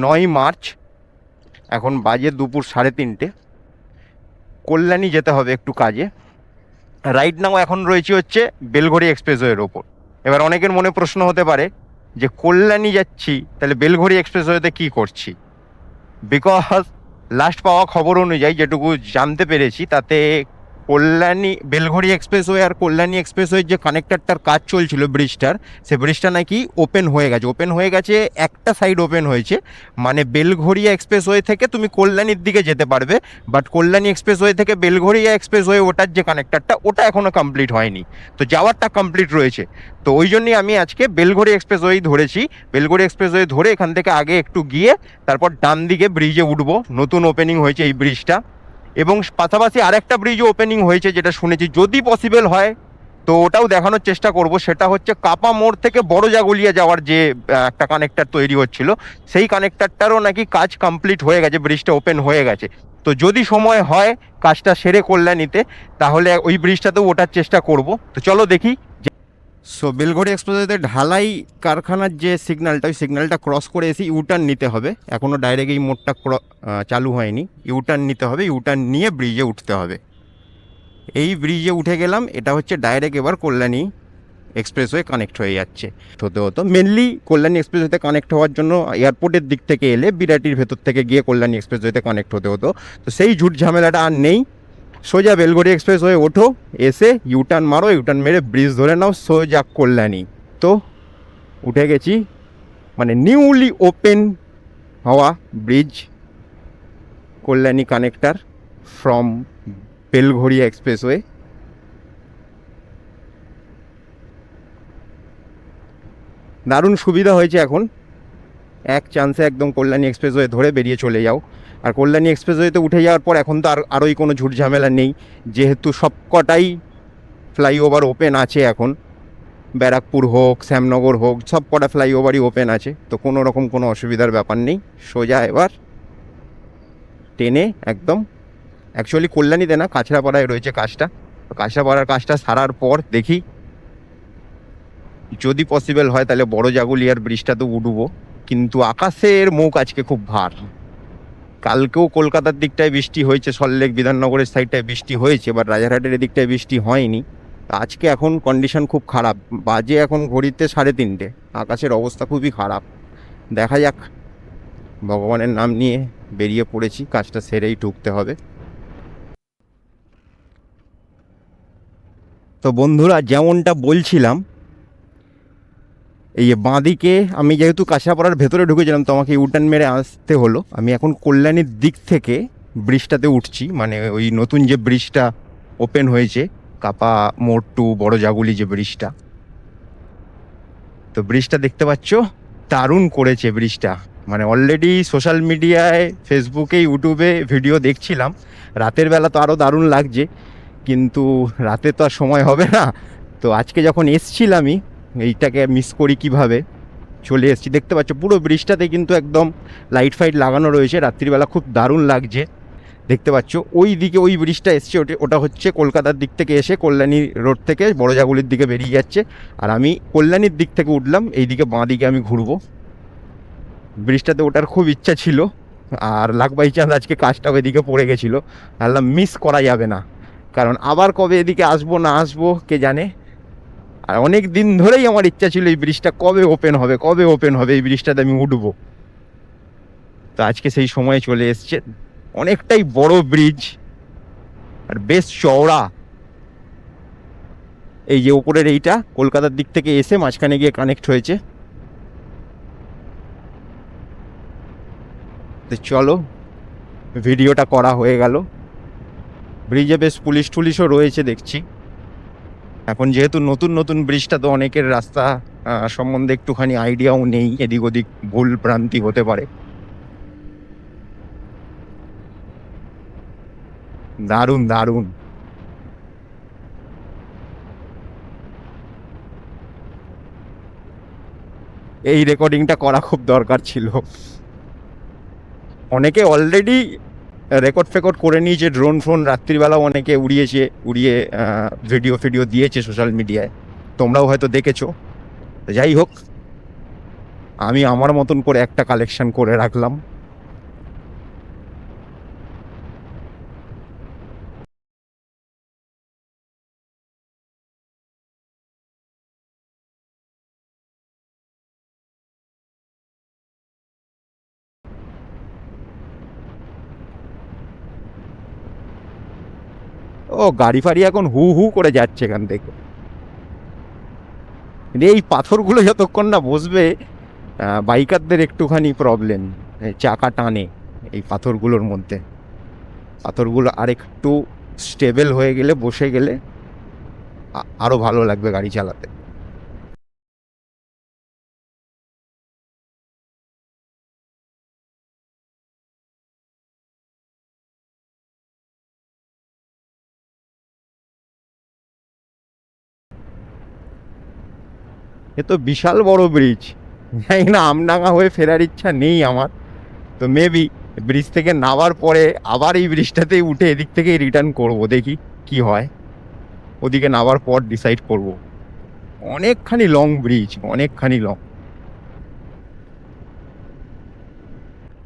9 March, এখন বাজে দুপুর 3:30। কল্যাণী যেতে হবে একটু কাজে। রাইট নাও এখন রয়েছে হচ্ছে বেলঘড়ি এক্সপ্রেসওয়ের ওপর। এবার অনেকের মনে প্রশ্ন হতে পারে যে কল্যাণী যাচ্ছি, তাহলে বেলঘড়ি এক্সপ্রেসওয়েতে কী করছি? বিকজ লাস্ট পাওয়া খবর অনুযায়ী যেটুকু জানতে পেরেছি, তাতে কল্যাণী বেলঘড়ি এক্সপ্রেসওয়ে আর কল্যাণী এক্সপ্রেসওয়ের যে কানেক্টারটার কাজ চলছিল ব্রিজটার, সে ব্রিজটা নাকি ওপেন হয়ে গেছে। একটা সাইড ওপেন হয়েছে, মানে বেলঘড়িয়া এক্সপ্রেসওয়ে থেকে তুমি কল্যাণীর দিকে যেতে পারবে, বাট কল্যাণী এক্সপ্রেসওয়ে থেকে বেলঘড়িয়া এক্সপ্রেসওয়ে ওটার যে কানেক্টারটা, ওটা এখনও কমপ্লিট হয়নি। তো যাওয়ারটা কমপ্লিট রয়েছে। তো ওই জন্যই আমি আজকে বেলঘড়ি এক্সপ্রেসওয়েই ধরেছি। বেলঘড়ি এক্সপ্রেসওয়ে ধরে এখান থেকে আগে একটু গিয়ে তারপর ডান দিকে ব্রিজে উঠবো। নতুন ওপেনিং হয়েছে এই ব্রিজটা, এবং পাশাপাশি আরেকটা ব্রিজও ওপেনিং হয়েছে যেটা শুনেছি, যদি পসিবল হয় তো ওটাও দেখানোর চেষ্টা করব। সেটা হচ্ছে কাপা মোড় থেকে বড় জাগুলিয়া যাওয়ার যে একটা কানেক্টার তৈরি হচ্ছিল, সেই কানেক্টারটারও নাকি কাজ কমপ্লিট হয়ে গেছে, ব্রিজটা ওপেন হয়ে গেছে। তো যদি সময় হয় কাজটা সেরে কল্যাণীতে, তাহলে ওই ব্রিজটাতেও ওঠার চেষ্টা করব। তো চলো দেখি। সো বেলঘড়ি এক্সপ্রেসওয়েতে ঢালাই কারখানার যে সিগন্যালটা, ওই সিগন্যালটা ক্রস করে এসে ইউটার্ন নিতে হবে। এখনও ডাইরেক্ট এই মোড়টা চালু হয়নি, ইউটার্ন নিতে হবে। ইউটার্ন নিয়ে ব্রিজে উঠতে হবে। এই ব্রিজে উঠে গেলাম, এটা হচ্ছে ডাইরেক্ট এবার কল্যাণী এক্সপ্রেসওয়ে কানেক্ট হয়ে যাচ্ছে। হতো মেনলি কল্যাণী এক্সপ্রেসওয়েতে কানেক্ট হওয়ার জন্য এয়ারপোর্টের দিক থেকে এলে বিরাটির ভেতর থেকে গিয়ে কল্যাণী এক্সপ্রেসওয়েতে কানেক্ট হতে হতো। তো সেই ঝুট ঝামেলাটা আর নেই। সোজা বেলঘড়ি এক্সপ্রেসওয়ে ওঠো, এসে ইউটার্ন মারো, ইউটার্ন মেরে ব্রিজ ধরে নাও, সোজা কল্যাণী। তো উঠে গেছি, মানে নিউলি ওপেন হওয়া bridge, Kalyani connector from Belgharia expressway. দারুণ সুবিধা হয়েছে এখন, এক চান্সে একদম কল্যাণী এক্সপ্রেসওয়ে ধরে বেরিয়ে চলে যাও। আর কল্যাণী এক্সপ্রেসওয়েতে উঠে যাওয়ার পর এখন তো আরোই কোনো ঝুট ঝামেলা নেই, যেহেতু সবকটাই ফ্লাইওভার ওপেন আছে এখন। ব্যারাকপুর হোক, শ্যামনগর হোক, সব কটা ফ্লাইওভারই ওপেন আছে। তো কোনো রকম কোনো অসুবিধার ব্যাপার নেই। সোজা এবার টেনে একদম, অ্যাকচুয়ালি কল্যাণীতে না, কাছড়াপাড়ায় রয়েছে কাজটা। তো কাছড়াপাড়ার কাজটা সারার পর দেখি, যদি পসিবল হয় তাহলে বড় জাগুলিয়ার ব্রিজটাতে উঠবো। কিন্তু আকাশের মুখ আজকে খুব ভার। কালকেও কলকাতার দিকটায় বৃষ্টি হয়েছে, সল্টলেক বিধাননগরের সাইডটায় বৃষ্টি হয়েছে, বাট রাজারহাটের এদিকটায় বৃষ্টি হয়নি। আজকে এখন কন্ডিশন খুব খারাপ, বাজে এখন ঘড়িতে 3:30। আকাশের অবস্থা খুবই খারাপ। দেখা যাক, ভগবানের নাম নিয়ে বেরিয়ে পড়েছি, কাজটা সেরেই ঢুকতে হবে। তো বন্ধুরা, যেমনটা বলছিলাম, এই বাঁদিকে আমি যেহেতু কাছড়াপাড়ার ভেতরে ঢুকেছিলাম, তো আমাকে ইউটার্ন মেরে আসতে হলো। আমি এখন কল্যাণীর দিক থেকে ব্রিজটাতে উঠছি, মানে ওই নতুন যে ব্রিজটা ওপেন হয়েছে, কাপা মোড় টু বড় জাগুলি যে ব্রিজটা। তো ব্রিজটা দেখতে পাচ্ছ, দারুণ করেছে ব্রিজটা। মানে অলরেডি সোশ্যাল মিডিয়ায়, ফেসবুকে, ইউটিউবে ভিডিও দেখছিলাম। রাতের বেলা তো আরও দারুণ লাগছে, কিন্তু রাতে তো আর সময় হবে না। তো আজকে যখন এসছিলামই, এইটাকে মিস করি কিভাবে, চলে এসেছি। দেখতে পাচ্ছ পুরো ব্রিজটাতে কিন্তু একদম লাইট ফাইট লাগানো রয়েছে, রাত্রিবেলা খুব দারুণ লাগছে। দেখতে পাচ্ছ ওই দিকে ওই ব্রিজটা এসছে, ওটা হচ্ছে কলকাতার দিক থেকে এসে কল্যাণী রোড থেকে বড় জাগুলির দিকে বেরিয়ে যাচ্ছে। আর আমি কল্যাণীর দিক থেকে উঠলাম, এইদিকে বাঁ দিকে আমি ঘুরবো। ব্রিজটাতে ওঠার খুব ইচ্ছা ছিল, আর লাখ বাই চান্স আজকে কাজটা ওইদিকে পড়ে গেছিলো। ভাবলাম মিস করা যাবে না, কারণ আবার কবে এদিকে আসবো না আসবো কে জানে। আর অনেক দিন ধরেই আমার ইচ্ছা ছিল এই ব্রিজটা কবে ওপেন হবে, এই ব্রিজটাতে আমি উঠবো। তো আজকে সেই সময় চলে এসছে। অনেকটাই বড় ব্রিজ আর বেশ চওড়া। এই যে ওপরের এইটা কলকাতার দিক থেকে এসে মাঝখানে গিয়ে কানেক্ট হয়েছে। তো চলো, ভিডিওটা করা হয়ে গেল। ব্রিজে বেশ পুলিশ টুলিশও রয়েছে দেখছি। এখন যেহেতু নতুন নতুন ব্রিজটা, তো অনেকের রাস্তা সম্বন্ধে একটুখানি আইডিয়াও নেই, এদিক ওদিক ভুল ভ্রান্তি হতে পারে। দারুণ দারুণ। এই রেকর্ডিংটা করা খুব দরকার ছিল। অনেকে অলরেডি রেকর্ড ফেকর্ড করে নিয়েছে, ড্রোন ফোন রাত্রিবেলাও অনেকে উড়িয়ে ভিডিও দিয়েছে সোশ্যাল মিডিয়ায়, তোমরাও হয়তো দেখেছো। যাই হোক, আমি আমার মতন করে একটা কালেকশন করে রাখলাম। ও গাড়ি ফাড়ি এখন হু হু করে যাচ্ছে এখান থেকে। কিন্তু এই পাথরগুলো যতক্ষণ না বসবে, বাইকারদের একটুখানি প্রবলেম, চাকা টানে এই পাথরগুলোর মধ্যে। পাথরগুলো আর একটু স্টেবল হয়ে গেলে, বসে গেলে আরো ভালো লাগবে গাড়ি চালাতে। এ তো বিশাল বড় ব্রিজ, জানি না আমডাঙ্গা হয়ে ফেরার ইচ্ছা নেই আমার। তো মেবি ব্রিজ থেকে নামার পরে আবার এই ব্রিজটাতেই উঠে এদিক থেকেই রিটার্ন করব, দেখি কি হয়। ওদিকে নামার পর ডিসাইড করব। অনেকখানি লং ব্রিজ, অনেকখানি লং।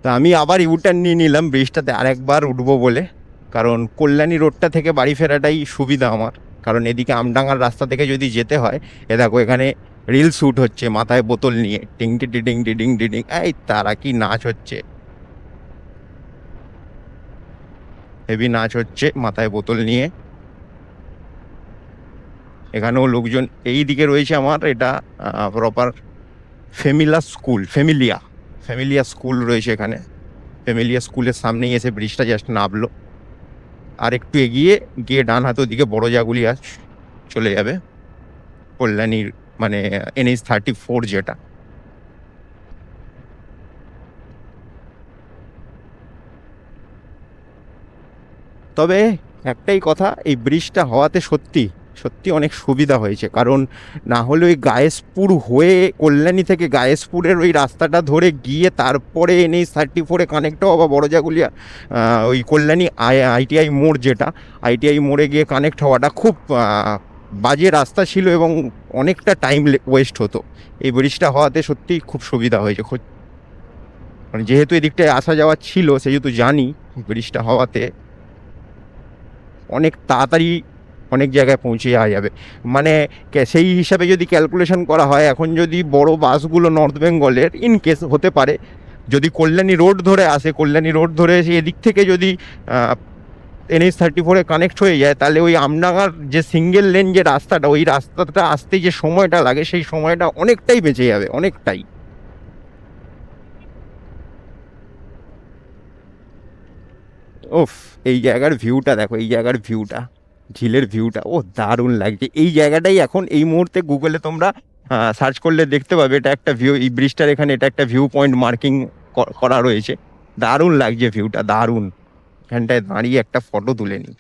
তা আমি আবার ইউটার্ন নিয়ে নিলাম ব্রিজটাতে আরেকবার উঠবো বলে, কারণ কল্যাণী রোডটা থেকে বাড়ি ফেরাটাই সুবিধা আমার। কারণ এদিকে আমডাঙ্গার রাস্তা থেকে যদি যেতে হয়, এ দেখো এখানে রিল শ্যুট হচ্ছে মাথায় বোতল নিয়ে, টিং টি টিডিং টিডিং টিডিং, এই তারা কি নাচ হচ্ছে, হেভি নাচ হচ্ছে মাথায় বোতল নিয়ে। এখানেও লোকজন, এই দিকে রয়েছে আমার এটা প্রপার ফ্যামিলিয়া স্কুল রয়েছে এখানে। ফ্যামিলিয়া স্কুলের সামনেই এসে ব্রিজটা জাস্ট নামলো। আর একটু এগিয়ে গিয়ে ডান হাতে ওদিকে বড় জাগুলি আজ চলে যাবে কল্যাণীর, মানে NH-34 যেটা। তবে একটাই কথা, এই ব্রিজটা হওয়াতে সত্যি সত্যি অনেক সুবিধা হয়েছে। কারণ না হলে ওই গায়েসপুর হয়ে, কল্যাণী থেকে গায়েসপুরের ওই রাস্তাটা ধরে গিয়ে তারপরে NH-34 কানেক্ট হওয়া বা বড়জাগুলিয়া ওই কল্যাণী ITI মোড়, যেটা ITI মোড়ে গিয়ে কানেক্ট হওয়াটা খুব বাজে রাস্তা ছিল এবং অনেকটা টাইম ওয়েস্ট হতো। এই ব্রিজটা হওয়াতে সত্যিই খুব সুবিধা হয়েছে। মানে যেহেতু এদিকটায় আসা যাওয়া ছিল, সেহেতু জানি ব্রিজটা হওয়াতে অনেক তাড়াতাড়ি অনেক জায়গায় পৌঁছে যাওয়া যাবে। মানে সেই হিসাবে যদি ক্যালকুলেশন করা হয়, এখন যদি বড় বাসগুলো নর্থ বেঙ্গলের ইনকেস হতে পারে, যদি কল্যাণী রোড ধরে আসে, কল্যাণী রোড ধরে এসে এদিক থেকে যদি NH-34 কানেক্ট হয়ে যায়, তাহলে ওই আমডাঙ্গার যে সিঙ্গেল লেন যে রাস্তাটা, ওই রাস্তাটা আসতে যে সময়টা লাগে, সেই সময়টা অনেকটাই বেঁচে যাবে, অনেকটাই। ওফ, এই জায়গার ভিউটা দেখো, এই জায়গার ভিউটা, ঝিলের ভিউটা, ও দারুণ লাগছে। এই জায়গাটাই এখন এই মুহূর্তে গুগলে তোমরা সার্চ করলে দেখতে পাবে, এটা একটা ভিউ, এই ব্রিজটার এখানে এটা একটা ভিউ পয়েন্ট মার্কিং করা রয়েছে। দারুণ লাগছে ভিউটা, দারুণ। এখানটায় দাঁড়িয়ে একটা ফটো তুলে নিই।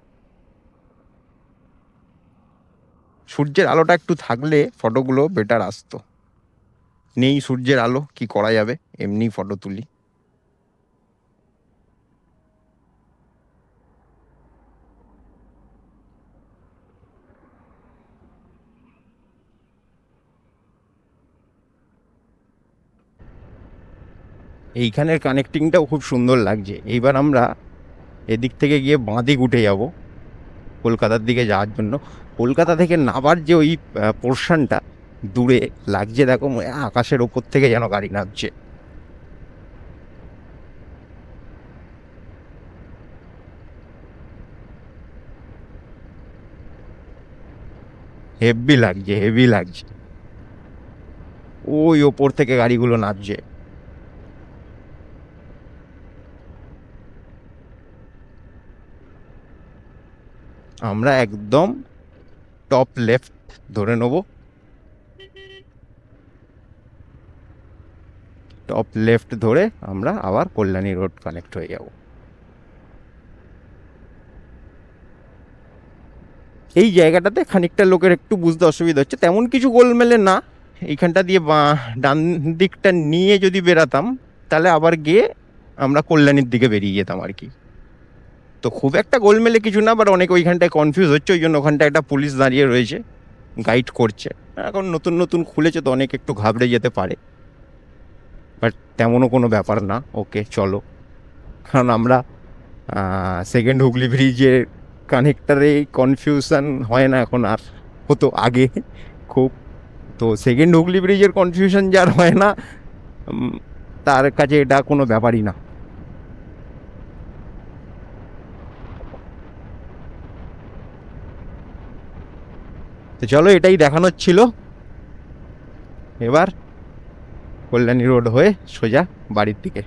সূর্যের আলোটা একটু থাকলে ফটোগুলো বেটার আসতো। নেই সূর্যের আলো, কি করা যাবে, এমনি ফটো তুলি। এইখানের কানেক্টিংটাও খুব সুন্দর লাগছে। এইবার আমরা এদিক থেকে গিয়ে বাঁ দিক উঠে যাব কলকাতার দিকে যাওয়ার জন্য। কলকাতা থেকে নামার যে ওই পোর্শনটা দূরে লাগছে দেখো, আকাশের ওপর থেকে যেন গাড়ি নামছে। হেভি লাগছে, হেভি লাগছে। ওই ওপর থেকে গাড়িগুলো নামছে। আমরা একদম টপ লেফট ধরে নেব। টপ লেফট ধরে আমরা আবার কল্যাণী রোড কানেক্ট হয়ে যাব। এই জায়গাটাতে খানিকটা লোকের একটু বুঝতে অসুবিধা হচ্ছে, তেমন কিছু গোলমেলে না। এইখানটা দিয়ে ডান দিকটা নিয়ে যদি বেরাতাম, তাহলে আবার গিয়ে আমরা কল্যাণীর দিকে বেরিয়ে যেতাম আর কি। তো খুব একটা গোলমেলে কিছু না, বাট অনেকে ওইখানটায় কনফিউজ হচ্ছে, ওই জন্য ওখানটায় একটা পুলিশ দাঁড়িয়ে রয়েছে, গাইড করছে। এখন নতুন নতুন খুলেছে তো অনেকে একটু ঘাবড়ে যেতে পারে। বাট তেমনও কোনো ব্যাপার না, ওকে চলো। কারণ আমরা সেকেন্ড হুগলি ব্রিজের কানেক্টারে কনফিউশন হয় না এখন, আর হতো আগে খুব। তো সেকেন্ড হুগলি ব্রিজের কনফিউশন যার হয় না, তার কাছে এটা কোনো ব্যাপারই না। তো চলো, এটাই দেখানোর ছিল। এবার কল্যাণী রোড হয়ে সোজা বাড়ির দিকে।